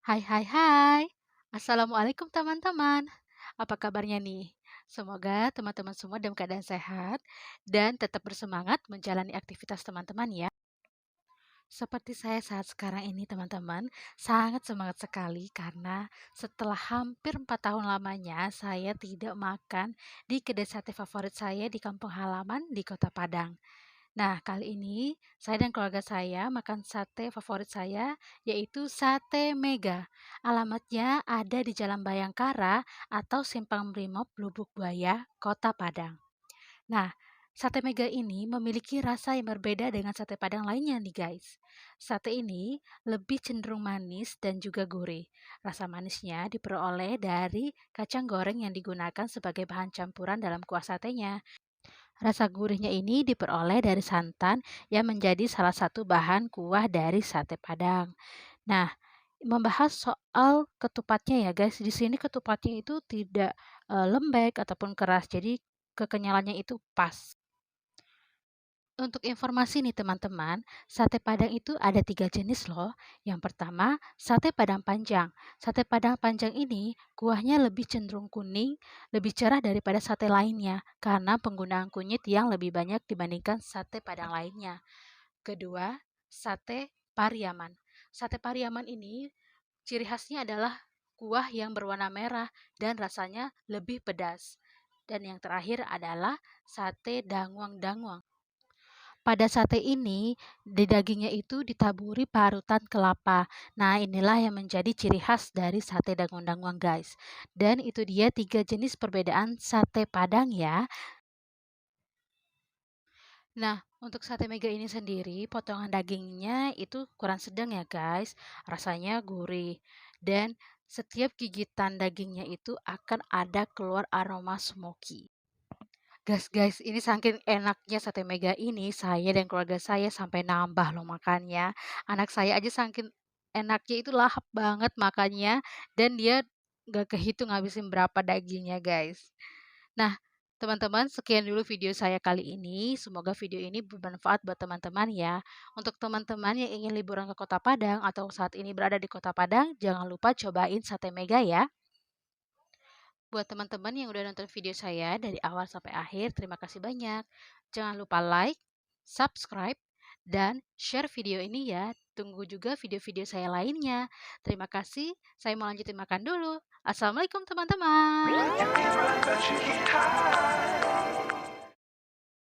Hai hai hai. Assalamualaikum teman-teman. Apa kabarnya nih? Semoga teman-teman semua dalam keadaan sehat dan tetap bersemangat menjalani aktivitas teman-teman ya. Seperti saya saat sekarang ini teman-teman, sangat semangat sekali karena setelah hampir 4 tahun lamanya saya tidak makan di kedai sate favorit saya di kampung halaman di Kota Padang. Nah, kali ini saya dan keluarga saya makan sate favorit saya, yaitu Sate Mega. Alamatnya ada di Jalan Bayangkara atau Simpang Brimob, Lubuk Buaya, Kota Padang. Nah, sate Mega ini memiliki rasa yang berbeda dengan sate Padang lainnya nih guys. Sate ini lebih cenderung manis dan juga gurih. Rasa manisnya diperoleh dari kacang goreng yang digunakan sebagai bahan campuran dalam kuah satenya. Rasa gurihnya ini diperoleh dari santan yang menjadi salah satu bahan kuah dari sate Padang. Nah, membahas soal ketupatnya ya guys, di sini ketupatnya itu tidak lembek ataupun keras, jadi kekenyalannya itu pas. Untuk informasi nih teman-teman, sate Padang itu ada 3 jenis loh. Yang pertama, sate Padang panjang. Sate Padang panjang ini kuahnya lebih cenderung kuning, lebih cerah daripada sate lainnya karena penggunaan kunyit yang lebih banyak dibandingkan sate Padang lainnya. Kedua, sate Pariaman. Sate Pariaman ini ciri khasnya adalah kuah yang berwarna merah dan rasanya lebih pedas. Dan yang terakhir adalah sate Danguang-Danguang. Pada sate ini, di dagingnya itu ditaburi parutan kelapa. Nah, inilah yang menjadi ciri khas dari sate danguang-danguang, guys. Dan itu dia 3 jenis perbedaan sate Padang ya. Nah, untuk sate Mega ini sendiri, potongan dagingnya itu kurang sedang ya, guys. Rasanya gurih. Dan setiap gigitan dagingnya itu akan ada keluar aroma smoky. Guys, ini saking enaknya sate Mega ini, saya dan keluarga saya sampai nambah loh makannya. Anak saya aja saking enaknya itu lahap banget makannya, dan dia nggak kehitung ngabisin berapa dagingnya, guys. Nah, teman-teman, sekian dulu video saya kali ini. Semoga video ini bermanfaat buat teman-teman ya. Untuk teman-teman yang ingin liburan ke Kota Padang atau saat ini berada di Kota Padang, jangan lupa cobain sate Mega ya. Buat teman-teman yang udah nonton video saya dari awal sampai akhir, terima kasih banyak. Jangan lupa like, subscribe, dan share video ini ya. Tunggu juga video-video saya lainnya. Terima kasih, saya mau lanjutin makan dulu. Assalamualaikum teman-teman.